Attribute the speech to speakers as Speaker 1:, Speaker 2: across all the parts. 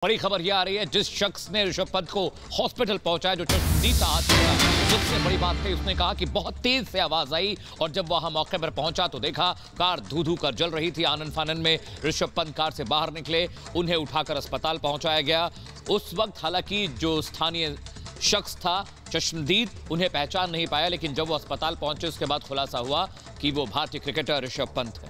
Speaker 1: बड़ी खबर यह आ रही है, जिस शख्स ने ऋषभ पंत को हॉस्पिटल पहुंचाया, जो चश्मदीद का हाथ छोड़ा, सबसे बड़ी बात थी, उसने कहा कि बहुत तेज से आवाज आई और जब वहां मौके पर पहुंचा तो देखा कार धू धू कर जल रही थी। आनन फानन में ऋषभ पंत कार से बाहर निकले, उन्हें उठाकर अस्पताल पहुंचाया गया। उस वक्त हालांकि जो स्थानीय शख्स था चश्मदीद, उन्हें पहचान नहीं पाया, लेकिन जब वो अस्पताल पहुंचे उसके बाद खुलासा हुआ कि वो भारतीय क्रिकेटर ऋषभ पंत है।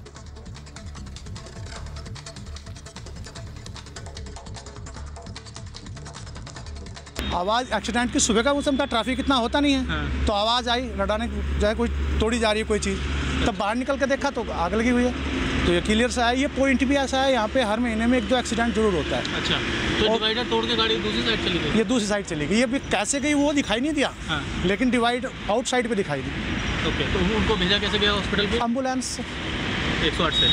Speaker 2: आवाज़ एक्सीडेंट की सुबह का मौसम था, ट्रैफिक इतना होता नहीं है, तो आवाज़ आई लड़ाने जाए कोई तोड़ी जा रही है कोई चीज़, तब बाहर निकल के देखा तो आग लगी हुई है। तो ये क्लियर सा है, ये पॉइंट भी ऐसा है, यहाँ पे हर महीने में एक दो एक्सीडेंट जरूर होता है।
Speaker 3: अच्छा, तो डिवाइडर तोड़ के गाड़ी दूसरी साइड चली गई?
Speaker 2: ये दूसरी साइड चली गई, ये भी कैसे गई वो दिखाई नहीं दिया। हाँ। लेकिन डिवाइड आउट साइड पे दिखाई दी।
Speaker 3: ओके, तो उनको भेजा कैसे गया हॉस्पिटल पे?
Speaker 2: एम्बुलेंस
Speaker 3: 108 से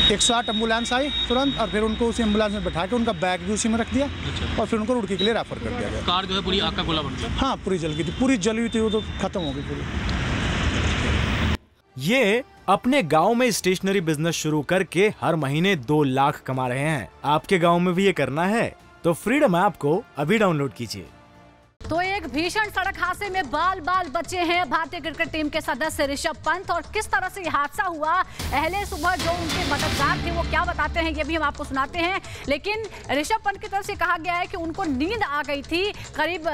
Speaker 2: 108 एम्बुलेंस आई तुरंत, और फिर उनको उसी एम्बुलेंस में बैठा के उनका बैग भी उसी में रख दिया। अच्छा। और फिर उनको रुड़की के लिए रेफर कर दिया गया।
Speaker 3: कार जो है पूरी आग का गोला बन गया?
Speaker 2: हाँ, पूरी जल गई थी, पूरी जली हुई थी, वो तो खत्म हो गई पूरी।
Speaker 4: ये अपने गांव में स्टेशनरी बिजनेस शुरू करके हर महीने 2 लाख कमा रहे हैं। आपके गांव में भी ये करना है तो फ्रीडम ऐप को अभी डाउनलोड कीजिए।
Speaker 5: तो एक भीषण सड़क हादसे में बाल बाल बचे हैं भारतीय क्रिकेट टीम के सदस्य ऋषभ पंत, और किस तरह से यह हादसा हुआ, अहले सुबह जो उनके मददगार थे वो क्या बताते हैं, ये भी हम आपको सुनाते हैं। लेकिन ऋषभ पंत की तरफ से कहा गया है कि उनको नींद आ गई थी, करीब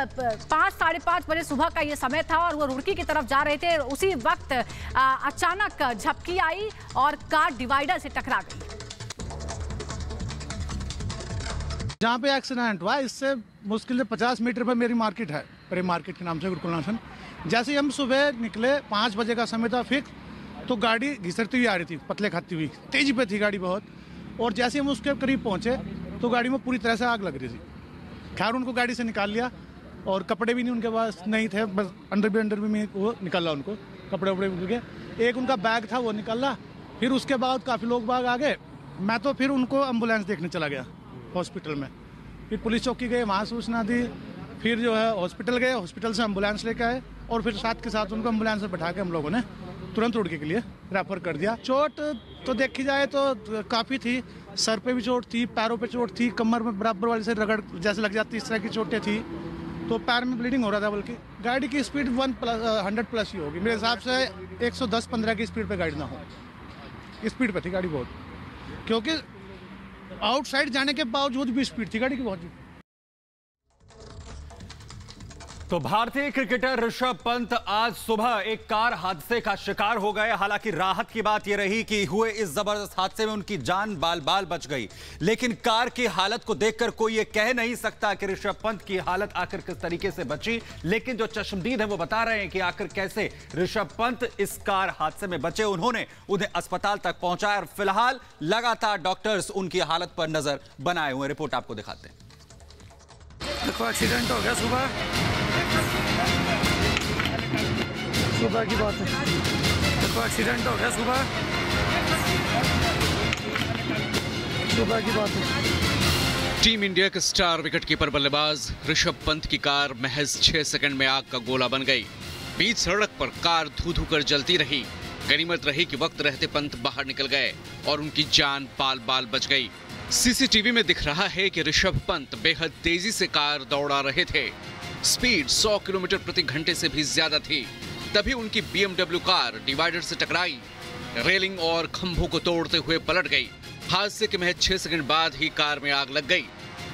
Speaker 5: 5 साढ़े 5 बजे सुबह का ये समय था और वो रुड़की की तरफ जा रहे थे। उसी वक्त अचानक झपकी आई और कार डिवाइडर से टकरा गई।
Speaker 2: जहाँ पे एक्सीडेंट हुआ इससे मुश्किल से 50 मीटर पर मेरी मार्केट है, प्रेम मार्केट के नाम से, गुरुकुल नाशन। जैसे ही हम सुबह निकले, 5 बजे का समय था फिक्स, तो गाड़ी घिसरती हुई आ रही थी, पतले खाती हुई, तेजी पे थी गाड़ी बहुत। और जैसे हम उसके करीब पहुंचे तो गाड़ी में पूरी तरह से आग लग रही थी। खैर उनको गाड़ी से निकाल लिया, और कपड़े भी नहीं उनके पास नहीं थे, बस अंडर भी में वो निकाला, उनको कपड़े वपड़े निकल गए। एक उनका बैग था वो निकाला। फिर उसके बाद काफ़ी लोग बाग आ गए, मैं तो फिर उनको एम्बुलेंस देखने चला गया हॉस्पिटल में। फिर पुलिस चौकी गए, वहाँ सूचना दी, फिर जो है हॉस्पिटल गए, हॉस्पिटल से एम्बुलेंस लेके आए, और फिर साथ के साथ उनको एम्बुलेंस में बैठा के हम लोगों ने तुरंत रुड़की के लिए रेफर कर दिया। चोट तो देखी जाए तो काफ़ी थी, सर पे भी चोट थी, पैरों पे चोट थी, कमर में बराबर वाली से रगड़ जैसे लग जाती, इस तरह की चोटें थी, तो पैर में ब्लीडिंग हो रहा था। बल्कि गाड़ी की स्पीड 100 प्लस ही होगी मेरे हिसाब से, 110-15 की स्पीड पर गाड़ी ना हो, स्पीड पर थी गाड़ी बहुत, क्योंकि आउटसाइड जाने के बावजूद भी स्पीड थी गाड़ी की बहुत।
Speaker 6: तो भारतीय क्रिकेटर ऋषभ पंत आज सुबह एक कार हादसे का शिकार हो गए। हालांकि राहत की बात यह रही कि हुए इस जबरदस्त हादसे में उनकी जान बाल बाल बच गई, लेकिन कार की हालत को देखकर कोई यह कह नहीं सकता कि ऋषभ पंत की हालत आखिर किस तरीके से बची। लेकिन जो चश्मदीद है वो बता रहे हैं कि आखिर कैसे ऋषभ पंत इस कार हादसे में बचे। उन्होंने उन्हें अस्पताल तक पहुंचाया और फिलहाल लगातार डॉक्टर्स उनकी हालत पर नजर बनाए हुए। रिपोर्ट आपको दिखाते हैं।
Speaker 7: देखो एक्सीडेंट हो गया सुबह की बात है। देखो एक्सीडेंट हो गया सुबह की बात है।
Speaker 8: टीम इंडिया के स्टार विकेटकीपर बल्लेबाज ऋषभ पंत की कार महज 6 सेकंड में आग का गोला बन गई। बीच सड़क पर कार धू धू कर जलती रही। गनीमत रही कि वक्त रहते पंत बाहर निकल गए और उनकी जान बाल बाल बच गई। सीसीटीवी में दिख रहा है कि ऋषभ पंत बेहद तेजी से कार दौड़ा रहे थे। स्पीड 100 किलोमीटर प्रति घंटे से भी ज्यादा थी। तभी उनकी BMW कार डिवाइडर से टकराई, रेलिंग और खंभों को तोड़ते हुए पलट गई। हादसे के महज 6 सेकंड बाद ही कार में आग लग गई।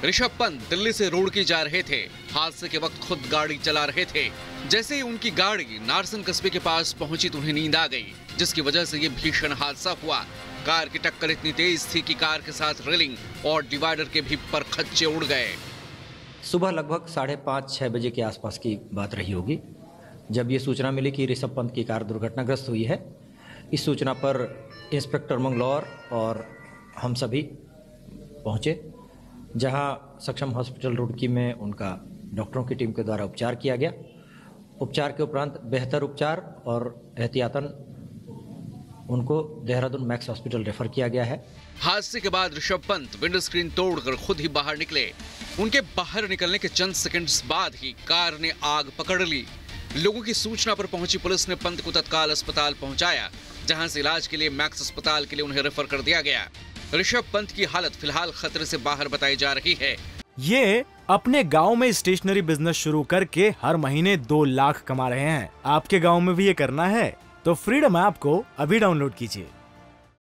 Speaker 8: ऋषभ पंत दिल्ली से रुड़की जा रहे थे। हादसे के वक्त खुद गाड़ी चला रहे थे। जैसे ही उनकी गाड़ी नारसन कस्बे के पास पहुंची तो उन्हें नींद आ गई, जिसकी वजह से ये भीषण हादसा हुआ। कार की टक्कर इतनी तेज थी कि कार के साथ रेलिंग और डिवाइडर के भी परखच्चे उड़ गए।
Speaker 9: सुबह लगभग 5:30-6 बजे के आसपास की बात रही होगी, जब ये सूचना मिली कि ऋषभ पंत की कार दुर्घटनाग्रस्त हुई है। इस सूचना पर इंस्पेक्टर मंगलौर और हम सभी पहुंचे, जहां सक्षम हॉस्पिटल रुड़की में उनका डॉक्टरों की टीम के द्वारा उपचार किया गया। उपचार के उपरांत बेहतर उपचार और एहतियातन उनको देहरादून मैक्स हॉस्पिटल रेफर किया गया है।
Speaker 8: हादसे के बाद ऋषभ पंत विंडो स्क्रीन तोड़कर खुद ही बाहर निकले। उनके बाहर निकलने के चंद सेकंड्स बाद ही कार ने आग पकड़ ली। लोगों की सूचना पर पहुंची पुलिस ने पंत को तत्काल अस्पताल पहुंचाया, जहां से इलाज के लिए मैक्स अस्पताल के लिए उन्हें रेफर कर दिया गया। ऋषभ पंत की हालत फिलहाल खतरे से बाहर बताई जा रही है।
Speaker 4: ये अपने गांव में स्टेशनरी बिजनेस शुरू करके हर महीने 2 लाख कमा रहे हैं। आपके गांव में भी ये करना है तो फ्रीडम ऐप को अभी डाउनलोड कीजिए।